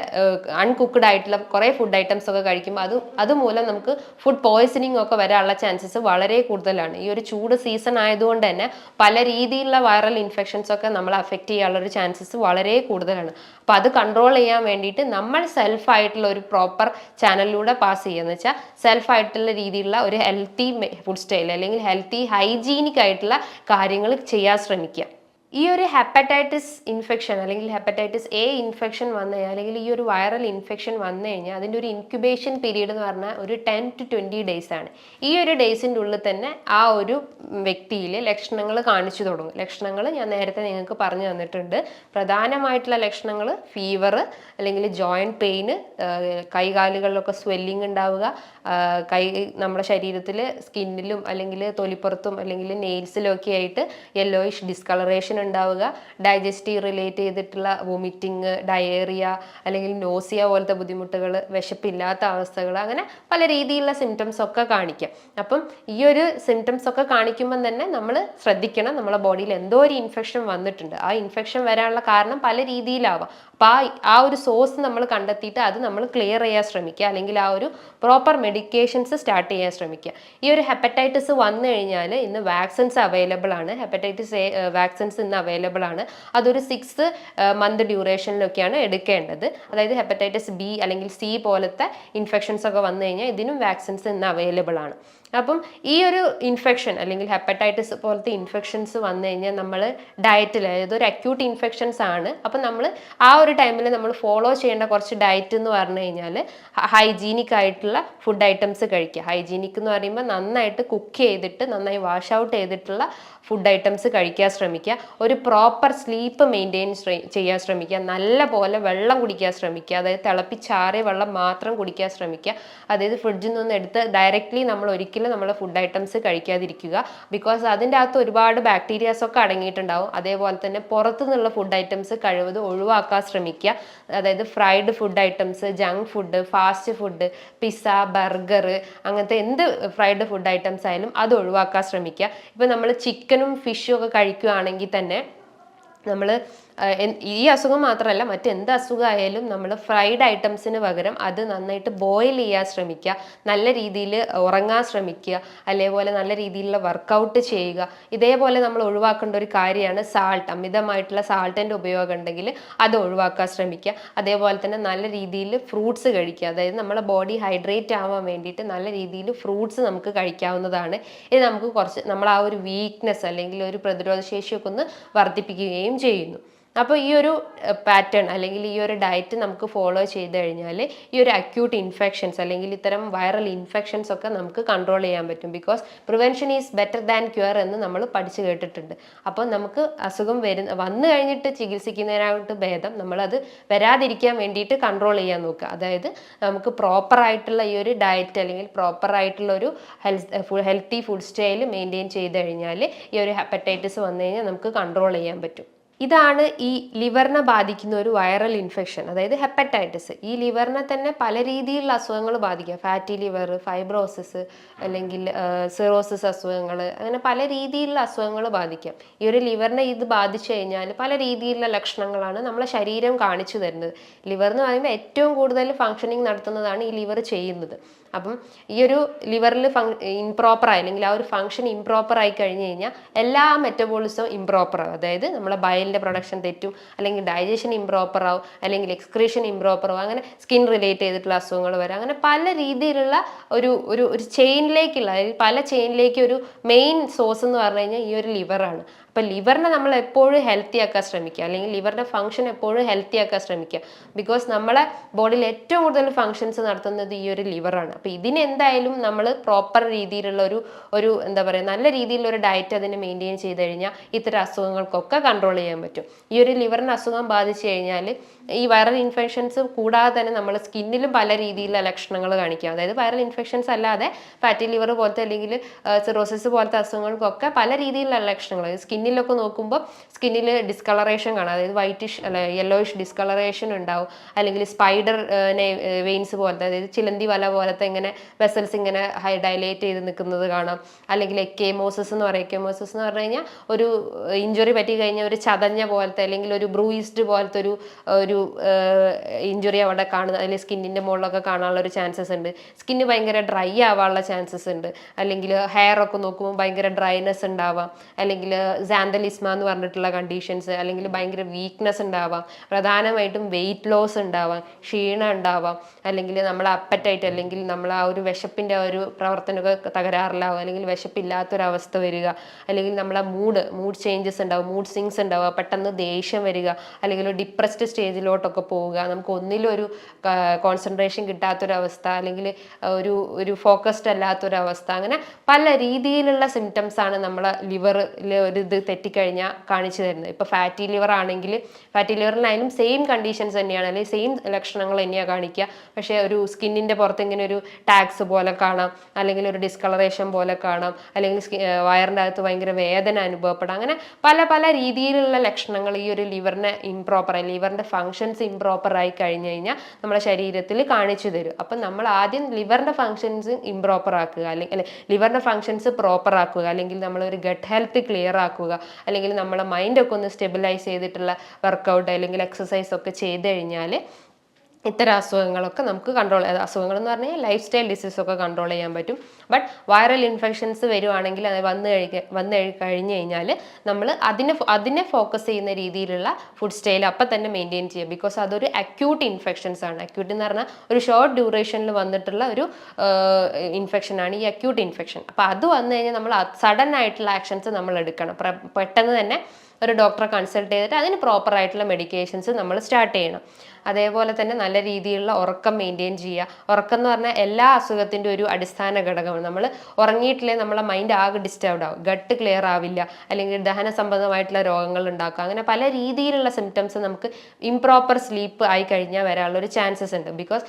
അൺകുക്ക്ഡ് ആയിട്ടുള്ള കുറേ ഫുഡ് ഐറ്റംസ് ഒക്കെ കഴിക്കുമ്പോൾ അതുമൂലം നമുക്ക് ഫുഡ് പോയ്സണിങ് ഒക്കെ വരാനുള്ള ചാൻസസ് വളരെ കൂടുതലാണ്. ഈ ഒരു ചൂട് സീസൺ ആയതുകൊണ്ട് തന്നെ പല രീതിയിലുള്ള വൈറൽ ഇൻഫെക്ഷൻസ് ഒക്കെ നമ്മളെ അഫക്റ്റ് ചെയ്യാനുള്ള ഒരു ചാൻസസ് വളരെ കൂടുതലാണ്. അപ്പോൾ അത് കൺട്രോൾ ചെയ്യാൻ വേണ്ടിയിട്ട് നമ്മൾ സെൽഫായിട്ടുള്ള ഒരു പ്രോപ്പർ ചാനലിലൂടെ പാസ് ചെയ്യുക എന്ന് വെച്ചാൽ സെൽഫായിട്ടുള്ള രീതിയിലുള്ള ഒരു ഹെൽത്തി ഫുഡ് സ്റ്റൈൽ അല്ലെങ്കിൽ ഹെൽത്തി ഹൈജീനിക് ആയിട്ടുള്ള കാര്യങ്ങൾ ചെയ്യാൻ ശ്രമിക്കുക. ഈ ഒരു ഹെപ്പറ്റൈറ്റിസ് ഇൻഫെക്ഷൻ അല്ലെങ്കിൽ ഹെപ്പറ്റൈറ്റിസ് A ഇൻഫെക്ഷൻ വന്നു കഴിഞ്ഞാൽ അല്ലെങ്കിൽ ഈ ഒരു വൈറൽ ഇൻഫെക്ഷൻ വന്നു കഴിഞ്ഞാൽ അതിൻ്റെ ഒരു ഇൻക്യുബേഷൻ പീരീഡ് എന്ന് പറഞ്ഞാൽ ഒരു 10 to 20 days ആണ്. ഈ ഒരു ഡേയ്സിൻ്റെ ഉള്ളിൽ തന്നെ ആ ഒരു വ്യക്തിയിൽ ലക്ഷണങ്ങൾ കാണിച്ചു തുടങ്ങും. ലക്ഷണങ്ങൾ ഞാൻ നേരത്തെ നിങ്ങൾക്ക് പറഞ്ഞു തന്നിട്ടുണ്ട്. പ്രധാനമായിട്ടുള്ള ലക്ഷണങ്ങൾ ഫീവർ അല്ലെങ്കിൽ ജോയിൻറ്റ് പെയിന്, കൈകാലുകളിലൊക്കെ സ്വെല്ലിങ് ഉണ്ടാവുക, നമ്മുടെ ശരീരത്തിൽ സ്കിന്നിലും അല്ലെങ്കിൽ തൊലിപ്പുറത്തും അല്ലെങ്കിൽ നെയിൽസിലും ഒക്കെ ആയിട്ട് യെല്ലോയിഷ് ഡിസ്കളറേഷൻ ഉണ്ടാവുക, ഡൈജസ്റ്റീവ് റിലേറ്റ് ചെയ്തിട്ടുള്ള വൊമിറ്റിങ്, ഡയേറിയ അല്ലെങ്കിൽ നോസിയ പോലത്തെ ബുദ്ധിമുട്ടുകൾ, വിശപ്പില്ലാത്ത അവസ്ഥകൾ, അങ്ങനെ പല രീതിയിലുള്ള സിംറ്റംസ് ഒക്കെ കാണിക്കാം. അപ്പം ഈ ഒരു സിംറ്റംസ് ഒക്കെ കാണിക്കുമ്പം തന്നെ നമ്മൾ ശ്രദ്ധിക്കണം, നമ്മളെ ബോഡിയിൽ എന്തോ ഒരു ഇൻഫെക്ഷൻ വന്നിട്ടുണ്ട്. ആ ഇൻഫെക്ഷൻ വരാനുള്ള കാരണം പല രീതിയിലാവാം. അപ്പോൾ ആ ഒരു സോഴ്സ് നമ്മൾ കണ്ടെത്തിയിട്ട് അത് നമ്മൾ ക്ലിയർ ചെയ്യാൻ ശ്രമിക്കുക, അല്ലെങ്കിൽ ആ ഒരു പ്രോപ്പർ മെഡിക്കേഷൻസ് സ്റ്റാർട്ട് ചെയ്യാൻ ശ്രമിക്കുക. ഈ ഒരു ഹെപ്പറ്റൈറ്റിസ് വന്നു കഴിഞ്ഞാൽ ഇന്ന് വാക്സിൻസ് അവൈലബിൾ ആണ്. ഹെപ്പറ്റൈറ്റിസ് A വാക്സിൻസ് ഇന്ന് അവൈലബിൾ ആണ്. അതൊരു 6 month ഡ്യൂറേഷനിലൊക്കെയാണ് എടുക്കേണ്ടത്. അതായത് ഹെപ്പറ്റൈറ്റിസ് B അല്ലെങ്കിൽ C പോലത്തെ ഇൻഫെക്ഷൻസ് ഒക്കെ വന്നു കഴിഞ്ഞാൽ ഇതിനും വാക്സിൻസ് ഇന്ന് അവൈലബിൾ ആണ്. അപ്പം ഈ ഒരു ഇൻഫെക്ഷൻ അല്ലെങ്കിൽ ഹെപ്പറ്റൈറ്റിസ് പോലത്തെ ഇൻഫെക്ഷൻസ് വന്നു കഴിഞ്ഞാൽ നമ്മൾ ഡയറ്റിൽ, അതായത് ഒരു അക്യൂട്ട് ഇൻഫെക്ഷൻസ് ആണ്, അപ്പം നമ്മൾ ആ ഒരു ടൈമിൽ നമ്മൾ ഫോളോ ചെയ്യേണ്ട കുറച്ച് ഡയറ്റ് എന്ന് പറഞ്ഞു കഴിഞ്ഞാൽ ഹൈജീനിക് ആയിട്ടുള്ള ഫുഡ് ഐറ്റംസ് കഴിക്കുക. ഹൈജീനിക് എന്ന് പറയുമ്പോൾ നന്നായിട്ട് കുക്ക് ചെയ്തിട്ട് നന്നായി വാഷ് ഔട്ട് ചെയ്തിട്ടുള്ള ഫുഡ് ഐറ്റംസ് കഴിക്കാൻ ശ്രമിക്കുക. ഒരു പ്രോപ്പർ സ്ലീപ്പ് മെയിൻറ്റെയിൻ ചെയ്യാൻ ശ്രമിക്കുക. നല്ല പോലെ വെള്ളം കുടിക്കാൻ ശ്രമിക്കുക. അതായത് തിളപ്പിച്ചാറിയ വെള്ളം മാത്രം കുടിക്കാൻ ശ്രമിക്കുക. അതായത് ഫ്രിഡ്ജിൽ നിന്ന് എടുത്ത് ഡയറക്റ്റ്ലി നമ്മൾ ഒരിക്കലും നമ്മളെ ഫുഡ് ഐറ്റംസ് കഴിക്കാതിരിക്കുക. ബിക്കോസ് അതിൻ്റെ അകത്ത് ഒരുപാട് ബാക്ടീരിയാസ് ഒക്കെ അടങ്ങിയിട്ടുണ്ടാവും. അതേപോലെ തന്നെ പുറത്തു നിന്നുള്ള ഫുഡ് ഐറ്റംസ് കഴിവതും ഒഴിവാക്കാൻ ശ്രമിക്കുക. അതായത് fried food items, junk food, fast food, pizza, burger, അങ്ങനത്തെ എന്ത് ഫ്രൈഡ് ഫുഡ് ഐറ്റംസ് ആയാലും അത് ഒഴിവാക്കാൻ ശ്രമിക്കുക. ഇപ്പം നമ്മൾ ചിക്കനും ഫിഷും ഒക്കെ കഴിക്കുകയാണെങ്കിൽ തന്നെ നമ്മൾ ഈ അസുഖം മാത്രമല്ല മറ്റെന്ത് അസുഖമായാലും നമ്മൾ ഫ്രൈഡ് ഐറ്റംസിന് പകരം അത് നന്നായിട്ട് ബോയിൽ ചെയ്യാൻ ശ്രമിക്കുക, നല്ല രീതിയിൽ ഉറങ്ങാൻ ശ്രമിക്കുക, അതേപോലെ നല്ല രീതിയിലുള്ള വർക്കൗട്ട് ചെയ്യുക. ഇതേപോലെ നമ്മൾ ഒഴിവാക്കേണ്ട ഒരു കാര്യമാണ് സാൾട്ട്. അമിതമായിട്ടുള്ള സാൾട്ടിൻ്റെ ഉപയോഗം ഉണ്ടെങ്കിൽ അത് ഒഴിവാക്കാൻ ശ്രമിക്കുക. അതേപോലെ തന്നെ നല്ല രീതിയിൽ ഫ്രൂട്ട്സ് കഴിക്കുക, അതായത് നമ്മളെ ബോഡി ഹൈഡ്രേറ്റ് ആവാൻ വേണ്ടിയിട്ട് നല്ല രീതിയിൽ ഫ്രൂട്ട്സ് നമുക്ക് കഴിക്കാവുന്നതാണ്. ഇത് നമുക്ക് കുറച്ച് നമ്മൾ ആ ഒരു വീക്ക്നെസ് അല്ലെങ്കിൽ ഒരു പ്രതിരോധ ശേഷിയൊക്കെ ഒന്ന് വർദ്ധിപ്പിക്കുകയും ചെയ്യുന്നു. അപ്പോൾ ഈ ഒരു പാറ്റേൺ അല്ലെങ്കിൽ ഈ ഒരു ഡയറ്റ് നമുക്ക് ഫോളോ ചെയ്ത് കഴിഞ്ഞാൽ ഈ ഒരു അക്യൂട്ട് ഇൻഫെക്ഷൻസ് അല്ലെങ്കിൽ ഇത്തരം വൈറൽ ഇൻഫെക്ഷൻസ് ഒക്കെ നമുക്ക് കൺട്രോൾ ചെയ്യാൻ പറ്റും. Because prevention is better than cure എന്ന് നമ്മൾ പഠിച്ചു കേട്ടിട്ടുണ്ട്. അപ്പോൾ നമുക്ക് അസുഖം വന്നു കഴിഞ്ഞിട്ട് ചികിത്സിക്കുന്നതിനായിട്ട് ഭേദം നമ്മളത് വരാതിരിക്കാൻ വേണ്ടിയിട്ട് കൺട്രോൾ ചെയ്യാൻ നോക്കുക. അതായത് നമുക്ക് പ്രോപ്പറായിട്ടുള്ള ഈ ഒരു ഡയറ്റ് അല്ലെങ്കിൽ പ്രോപ്പറായിട്ടുള്ള ഒരു ഹെൽത്തി ഫുഡ് സ്റ്റൈൽ മെയിൻറ്റെയിൻ ചെയ്ത് കഴിഞ്ഞാൽ ഈ ഒരു ഹെപ്പറ്റൈറ്റിസ് വന്നു കഴിഞ്ഞാൽ നമുക്ക് കൺട്രോൾ ചെയ്യാൻ പറ്റും. ഇതാണ് ഈ ലിവറിനെ ബാധിക്കുന്ന ഒരു വൈറൽ ഇൻഫെക്ഷൻ, അതായത് ഹെപ്പറ്റൈറ്റിസ്. ഈ ലിവറിനെ തന്നെ പല രീതിയിലുള്ള അസുഖങ്ങൾ ബാധിക്കുക. ഫാറ്റി ലിവർ, ഫൈബ്രോസിസ്, അല്ലെങ്കിൽ സിറോസിസ് അസുഖങ്ങൾ, അങ്ങനെ പല രീതിയിലുള്ള അസുഖങ്ങൾ ബാധിക്കാം. ഈ ഒരു ലിവറിനെ ഇത് ബാധിച്ചു കഴിഞ്ഞാൽ പല രീതിയിലുള്ള ലക്ഷണങ്ങളാണ് നമ്മളെ ശരീരം കാണിച്ചു തരുന്നത്. ലിവർ എന്ന് പറയുമ്പോൾ ഏറ്റവും കൂടുതൽ ഫങ്ഷനിങ് നടത്തുന്നതാണ് ഈ ലിവർ ചെയ്യുന്നത്. അപ്പം ഈ ഒരു ലിവറിൽ ഇംപ്രോപ്പറായി അല്ലെങ്കിൽ ആ ഒരു ഫങ്ഷൻ ഇംപ്രോപ്പർ ആയി കഴിഞ്ഞ് കഴിഞ്ഞാൽ എല്ലാ മെറ്റബോളിസവും ഇംപ്രോപ്പർ ആവും. അതായത് നമ്മളെ ബയലിൻ്റെ പ്രൊഡക്ഷൻ തെറ്റും, അല്ലെങ്കിൽ ഡൈജഷൻ ഇംപ്രോപ്പർ ആവും, അല്ലെങ്കിൽ എക്സ്ക്രീഷൻ ഇംപ്രോപ്പർ ആവും, അങ്ങനെ സ്കിൻ റിലേറ്റ് ചെയ്തിട്ടുള്ള അസുഖങ്ങൾ വരാം. അങ്ങനെ പല രീതിയിലുള്ള ഒരു ഒരു ഒരു ചെയിനിലേക്കുള്ള, അതായത് പല ചെയിനിലേക്ക് ഒരു മെയിൻ സോഴ്സ് എന്ന് പറഞ്ഞു കഴിഞ്ഞാൽ ഈ ഒരു ലിവറാണ്. അപ്പം ലിവറിനെ നമ്മൾ എപ്പോഴും ഹെൽത്തി ആക്കാൻ ശ്രമിക്കുക, അല്ലെങ്കിൽ ലിവറിൻ്റെ ഫംഗ്ഷൻ എപ്പോഴും ഹെൽത്തി ആക്കാൻ ശ്രമിക്കുക. ബിക്കോസ് നമ്മളെ ബോഡിയിൽ ഏറ്റവും കൂടുതൽ ഫങ്ഷൻസ് നടത്തുന്നത് ഈ ഒരു ലിവറാണ്. അപ്പോൾ ഇതിനെന്തായാലും നമ്മൾ പ്രോപ്പർ രീതിയിലുള്ള ഒരു എന്താ പറയുക നല്ല രീതിയിലുള്ള ഒരു ഡയറ്റ് അതിനെ മെയിൻറ്റെയിൻ ചെയ്ത് കഴിഞ്ഞാൽ ഇത്തരം അസുഖങ്ങൾക്കൊക്കെ കൺട്രോൾ ചെയ്യാൻ പറ്റും. ഈ ഒരു ലിവറിന് അസുഖം ബാധിച്ചു കഴിഞ്ഞാൽ ഈ വൈറൽ ഇൻഫെക്ഷൻസ് കൂടാതെ തന്നെ നമ്മൾ സ്കിന്നിലും പല രീതിയിലുള്ള ലക്ഷണങ്ങൾ കാണിക്കുക. അതായത് വൈറൽ ഇൻഫെക്ഷൻസ് അല്ലാതെ ഫാറ്റി ലിവർ പോലത്തെ അല്ലെങ്കിൽ സിറോസിസ് പോലത്തെ അസുഖങ്ങൾക്കൊക്കെ പല രീതിയിലുള്ള ലക്ഷണങ്ങൾ. സ്കിന്നിലൊക്കെ നോക്കുമ്പോൾ സ്കിന്നിൽ ഡിസ്കളറേഷൻ കാണാം, അതായത് വൈറ്റിഷ് അല്ല യെല്ലോയിഷ് ഡിസ്കളറേഷൻ ഉണ്ടാവും, അല്ലെങ്കിൽ സ്പൈഡർ വെയിൻസ് പോലത്തെ, അതായത് ചിലന്തി വല പോലത്തെ ഇങ്ങനെ വെസൽസ് ഇങ്ങനെ ഡയലേറ്റ് ചെയ്ത് നിൽക്കുന്നത് കാണാം. അല്ലെങ്കിൽ എക്കേമോസിസ് എന്ന് പറയും. എക്കേമോസിസ് എന്ന് പറഞ്ഞു കഴിഞ്ഞാൽ ഒരു ഇഞ്ചുറി പറ്റി കഴിഞ്ഞാൽ ഒരു ചതഞ്ഞ പോലത്തെ അല്ലെങ്കിൽ ഒരു ബ്രൂയിസ്ഡ് പോലത്തെ ഒരു ഇഞ്ചുറി അവിടെ കാണുന്നത്, അല്ലെങ്കിൽ സ്കിന്നിൻ്റെ മുകളിലൊക്കെ കാണാനുള്ള ഒരു ചാൻസസ് ഉണ്ട്. സ്കിന്ന് ഭയങ്കര ഡ്രൈ ആവാനുള്ള ചാൻസസ് ഉണ്ട്. അല്ലെങ്കിൽ ഹെയർ ഒക്കെ നോക്കുമ്പോൾ ഭയങ്കര ഡ്രൈനെസ് ഉണ്ടാവാം, അല്ലെങ്കിൽ സാന്തലിസ്മ എന്ന് പറഞ്ഞിട്ടുള്ള കണ്ടീഷൻസ്, അല്ലെങ്കിൽ ഭയങ്കര വീക്ക്നെസ് ഉണ്ടാവാം, പ്രധാനമായിട്ടും വെയിറ്റ് ലോസ് ഉണ്ടാവാം, ക്ഷീണം ഉണ്ടാവാം, അല്ലെങ്കിൽ നമ്മളെ അപ്പറ്റൈറ്റ് അല്ലെങ്കിൽ നമ്മൾ ആ ഒരു വിശപ്പിൻ്റെ ഒരു പ്രവർത്തനമൊക്കെ തകരാറിലാവും, അല്ലെങ്കിൽ വിശപ്പില്ലാത്തൊരവസ്ഥ വരിക, അല്ലെങ്കിൽ നമ്മളെ മൂഡ് ചേഞ്ചസ് ഉണ്ടാവും, മൂഡ് സ്വിങ്സ് ഉണ്ടാവുക, പെട്ടെന്ന് ദേഷ്യം വരിക, അല്ലെങ്കിൽ ഒരു ഡിപ്രസ്ഡ് സ്റ്റേജിലോട്ടൊക്കെ പോവുക, നമുക്ക് ഒന്നിലും ഒരു കോൺസെൻട്രേഷൻ കിട്ടാത്തൊരവസ്ഥ, അല്ലെങ്കിൽ ഒരു ഫോക്കസ്ഡ് അല്ലാത്തൊരവസ്ഥ, അങ്ങനെ പല രീതിയിലുള്ള സിംറ്റംസ് ആണ് നമ്മളെ ലിവറിൽ ഒരു ഇത് തെറ്റിക്കഴിഞ്ഞാൽ കാണിച്ചു തരുന്നത്. ഇപ്പോൾ ഫാറ്റി ലിവർ ആണെങ്കിൽ ഫാറ്റി ലിവറിനായാലും സെയിം കണ്ടീഷൻസ് തന്നെയാണ്, അല്ലെങ്കിൽ സെയിം ലക്ഷണങ്ങൾ തന്നെയാണ് കാണിക്കുക. പക്ഷേ ഒരു സ്കിന്നിൻ്റെ പുറത്ത് ഇങ്ങനെ ഒരു ടാക്സ് പോലെ കാണാം, അല്ലെങ്കിൽ ഒരു ഡിസ്കളറേഷൻ പോലെ കാണാം, അല്ലെങ്കിൽ വയറിൻ്റെ അകത്ത് ഭയങ്കര വേദന അനുഭവപ്പെടാം. അങ്ങനെ പല പല രീതിയിലുള്ള ലക്ഷണങ്ങൾ ഈ ഒരു ലിവറിൻ്റെ ഫങ്ഷൻസ് ഇംപ്രോപ്പർ ആയി കഴിഞ്ഞു കഴിഞ്ഞാൽ നമ്മുടെ ശരീരത്തിൽ കാണിച്ചു തരും. അപ്പം നമ്മൾ ആദ്യം ലിവറിൻ്റെ ഫങ്ഷൻസ് ഇംപ്രോപ്പർ ആക്കുക, അല്ലെങ്കിൽ ലിവറിൻ്റെ ഫങ്ഷൻസ് പ്രോപ്പർ ആക്കുക, അല്ലെങ്കിൽ നമ്മളൊരു ഗട്ട് ഹെൽത്ത് ക്ലിയർ ആക്കുക, അല്ലെങ്കിൽ നമ്മളെ മൈൻഡൊക്കെ ഒന്ന് സ്റ്റെബിലൈസ് ചെയ്തിട്ടുള്ള വർക്കൗട്ട് അല്ലെങ്കിൽ എക്സസൈസ് ഒക്കെ ചെയ്ത് കഴിഞ്ഞാൽ ഇത്തരം അസുഖങ്ങളൊക്കെ നമുക്ക് അസുഖങ്ങൾ എന്ന് പറഞ്ഞാൽ ലൈഫ് സ്റ്റൈൽ ഡിസീസ് ഒക്കെ കൺട്രോൾ ചെയ്യാൻ പറ്റും. ബട്ട് വൈറൽ ഇൻഫെക്ഷൻസ് വരുവാണെങ്കിൽ അത് വന്നു കഴിഞ്ഞ് കഴിഞ്ഞാൽ നമ്മൾ അതിനെ ഫോക്കസ് ചെയ്യുന്ന രീതിയിലുള്ള ഫുഡ് സ്റ്റൈൽ അപ്പം തന്നെ മെയിൻറ്റെയിൻ ചെയ്യുക. ബിക്കോസ് അതൊരു അക്യൂട്ട് ഇൻഫെക്ഷൻസ് ആണ്. അക്യൂട്ട് എന്ന് പറഞ്ഞാൽ ഒരു ഷോർട്ട് ഡ്യൂറേഷനിൽ വന്നിട്ടുള്ള ഒരു ഇൻഫെക്ഷനാണ് ഈ അക്യൂട്ട് ഇൻഫെക്ഷൻ. അപ്പോൾ അത് വന്നു കഴിഞ്ഞാൽ നമ്മൾ സഡൻ ആയിട്ടുള്ള ആക്ഷൻസ് നമ്മൾ എടുക്കണം. പെട്ടെന്ന് തന്നെ ഒരു ഡോക്ടറെ കൺസൾട്ട് ചെയ്തിട്ട് അതിന് പ്രോപ്പർ ആയിട്ടുള്ള മെഡിക്കേഷൻസ് നമ്മൾ സ്റ്റാർട്ട് ചെയ്യണം. അതേപോലെ തന്നെ നല്ല രീതിയിലുള്ള ഉറക്കം മെയിൻറ്റെയിൻ ചെയ്യുക. ഉറക്കം എന്ന് പറഞ്ഞാൽ എല്ലാ അസുഖത്തിൻ്റെ ഒരു അടിസ്ഥാന ഘടകമാണ്. നമ്മൾ ഉറങ്ങിയിട്ടില്ലേ നമ്മളെ മൈൻഡ് ആകെ ഡിസ്റ്റർബ്ഡ് ആവും, ഗട്ട് ക്ലിയർ ആവില്ല, അല്ലെങ്കിൽ ദഹന സംബന്ധമായിട്ടുള്ള രോഗങ്ങൾ ഉണ്ടാക്കുക. അങ്ങനെ പല രീതിയിലുള്ള സിംറ്റംസ് നമുക്ക് ഇംപ്രോപ്പർ സ്ലീപ്പ് ആയി കഴിഞ്ഞാൽ വരാനുള്ളൊരു ചാൻസസ് ഉണ്ട്. ബിക്കോസ്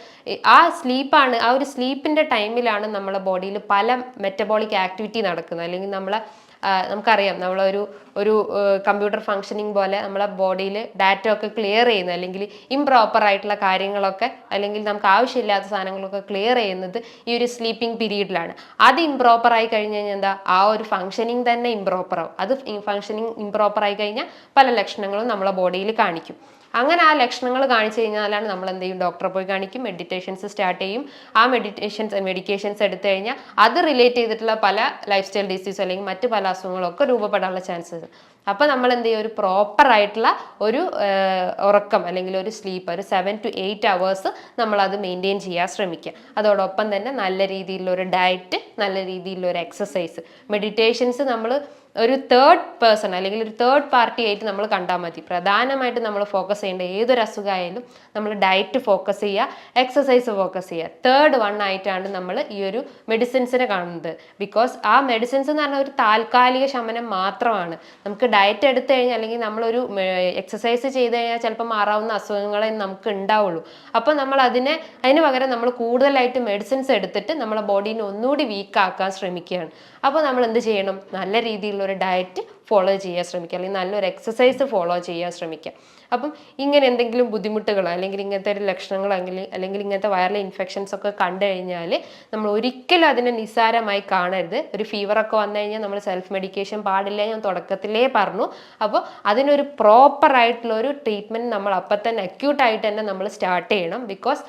ആ ഒരു സ്ലീപ്പിൻ്റെ ടൈമിലാണ് നമ്മളെ ബോഡിയിൽ പല മെറ്റബോളിക് ആക്ടിവിറ്റി നടക്കുന്നത്, അല്ലെങ്കിൽ നമ്മളെ നമുക്കറിയാം നമ്മളൊരു കമ്പ്യൂട്ടർ ഫങ്ഷനിങ് പോലെ നമ്മളെ ബോഡിയിൽ ഡാറ്റ ഒക്കെ ക്ലിയർ ചെയ്യുന്നത് അല്ലെങ്കിൽ ഇംപ്രോപ്പർ ആയിട്ടുള്ള കാര്യങ്ങളൊക്കെ അല്ലെങ്കിൽ നമുക്ക് ആവശ്യമില്ലാത്ത സാധനങ്ങളൊക്കെ ക്ലിയർ ചെയ്യുന്നത് ഈ ഒരു സ്ലീപ്പിംഗ് പീരീഡിലാണ്. അത് ഇംപ്രോപ്പർ ആയി കഴിഞ്ഞ് കഴിഞ്ഞാൽ എന്താ ആ ഒരു ഫങ്ഷനിങ് തന്നെ ഇംപ്രോപ്പർ ആവും. അത് ഫങ്ഷനിങ് ഇംപ്രോപ്പർ ആയി കഴിഞ്ഞാൽ പല ലക്ഷണങ്ങളും നമ്മളെ ബോഡിയിൽ കാണിക്കും. അങ്ങനെ ആ ലക്ഷണങ്ങൾ കാണിച്ചു കഴിഞ്ഞാലാണ് നമ്മൾ എന്ത് ചെയ്യും, ഡോക്ടറെ പോയി കാണിക്കും, മെഡിറ്റേഷൻസ് സ്റ്റാർട്ട് ചെയ്യും. ആ മെഡിക്കേഷൻസ് എടുത്തു കഴിഞ്ഞാൽ അത് റിലേറ്റ് ചെയ്തിട്ടുള്ള പല ലൈഫ് സ്റ്റൈൽ ഡിസീസ് അല്ലെങ്കിൽ മറ്റു പല അസുഖങ്ങളൊക്കെ രൂപപ്പെടാനുള്ള ചാൻസസ്. അപ്പോൾ നമ്മൾ എന്ത് ചെയ്യും, ഒരു പ്രോപ്പർ ആയിട്ടുള്ള ഒരു ഉറക്കം അല്ലെങ്കിൽ ഒരു സ്ലീപ്പ് ഒരു 7 to 8 hours നമ്മളത് മെയിൻറ്റെയിൻ ചെയ്യാൻ ശ്രമിക്കുക. അതോടൊപ്പം തന്നെ നല്ല രീതിയിലുള്ള ഒരു ഡയറ്റ്, നല്ല രീതിയിലുള്ള ഒരു എക്സസൈസ്, മെഡിറ്റേഷൻസ് നമ്മൾ ഒരു തേർഡ് പേഴ്സൺ അല്ലെങ്കിൽ ഒരു തേർഡ് പാർട്ടി ആയിട്ട് നമ്മൾ കണ്ടാൽ മതി. പ്രധാനമായിട്ട് നമ്മൾ ഫോക്കസ് ചെയ്യേണ്ട ഏതൊരു അസുഖമായാലും നമ്മൾ ഡയറ്റ് ഫോക്കസ് ചെയ്യുക, എക്സസൈസ് ഫോക്കസ് ചെയ്യുക. തേർഡ് വൺ ആയിട്ടാണ് നമ്മൾ ഈ ഒരു മെഡിസിൻസിനെ കാണുന്നത്. ബിക്കോസ് ആ മെഡിസിൻസ് എന്ന് പറഞ്ഞാൽ ഒരു താൽക്കാലിക ശമനം മാത്രമാണ്. നമുക്ക് ഡയറ്റ് എടുത്തു കഴിഞ്ഞാൽ അല്ലെങ്കിൽ നമ്മളൊരു എക്സസൈസ് ചെയ്ത് കഴിഞ്ഞാൽ ചിലപ്പോൾ മാറാവുന്ന അസുഖങ്ങളെ നമുക്ക് ഉണ്ടാവുള്ളൂ. അപ്പോൾ നമ്മൾ അതിന് പകരം നമ്മൾ കൂടുതലായിട്ട് മെഡിസിൻസ് എടുത്തിട്ട് നമ്മളെ ബോഡീനെ ഒന്നുകൂടി വീക്കാക്കാൻ ശ്രമിക്കുകയാണ്. അപ്പോൾ നമ്മൾ എന്ത് ചെയ്യണം, നല്ല രീതിയിലുള്ള ഒരു ഡയറ്റ് ഫോളോ ചെയ്യാൻ ശ്രമിക്കുക, അല്ലെങ്കിൽ നല്ലൊരു എക്സസൈസ് ഫോളോ ചെയ്യാൻ ശ്രമിക്കുക. അപ്പം ഇങ്ങനെ എന്തെങ്കിലും ബുദ്ധിമുട്ടുകൾ അല്ലെങ്കിൽ ഇങ്ങനത്തെ ഒരു ലക്ഷണങ്ങൾ അല്ലെങ്കിൽ ഇങ്ങനത്തെ വൈറൽ ഇൻഫെക്ഷൻസ് ഒക്കെ കണ്ടു കഴിഞ്ഞാൽ നമ്മൾ ഒരിക്കലും അതിനെ നിസ്സാരമായി കാണരുത്. ഒരു ഫീവറൊക്കെ വന്നു കഴിഞ്ഞാൽ നമ്മൾ സെൽഫ് മെഡിക്കേഷൻ പാടില്ല, ഞാൻ തുടക്കത്തിലേ പറഞ്ഞു. അപ്പോൾ അതിനൊരു പ്രോപ്പർ ആയിട്ടുള്ള ഒരു ട്രീറ്റ്മെൻറ്റ് നമ്മൾ അപ്പം തന്നെ അക്യൂട്ടായിട്ട് തന്നെ നമ്മൾ സ്റ്റാർട്ട് ചെയ്യണം. ബിക്കോസ്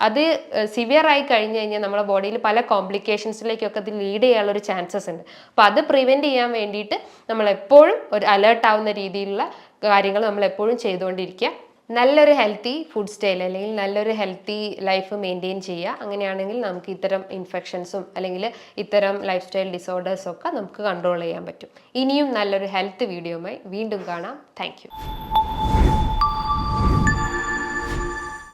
അത് സിവിയർ ആയി കഴിഞ്ഞ് കഴിഞ്ഞാൽ നമ്മുടെ ബോഡിയിൽ പല കോംപ്ലിക്കേഷൻസിലേക്കൊക്കെ അത് ലീഡ് ചെയ്യാനുള്ളൊരു ചാൻസസ് ഉണ്ട്. അപ്പോൾ അത് പ്രിവെൻറ്റ് ചെയ്യാൻ വേണ്ടിയിട്ട് നമ്മൾ എപ്പോഴും ഒരു അലേർട്ട് ആവുന്ന രീതിയിലുള്ള കാര്യങ്ങൾ നമ്മൾ എപ്പോഴും ചെയ്തുകൊണ്ടിരിക്കുക. നല്ലൊരു ഹെൽത്തി ഫുഡ് സ്റ്റൈൽ അല്ലെങ്കിൽ നല്ലൊരു ഹെൽത്തി ലൈഫ് മെയിൻറ്റെയിൻ ചെയ്യുക. അങ്ങനെയാണെങ്കിൽ നമുക്ക് ഇത്തരം ഇൻഫെക്ഷൻസും അല്ലെങ്കിൽ ഇത്തരം ലൈഫ് സ്റ്റൈൽ ഡിസോർഡേഴ്സൊക്കെ നമുക്ക് കൺട്രോൾ ചെയ്യാൻ പറ്റും. ഇനിയും നല്ലൊരു ഹെൽത്ത് വീഡിയോയുമായി വീണ്ടും കാണാം. താങ്ക്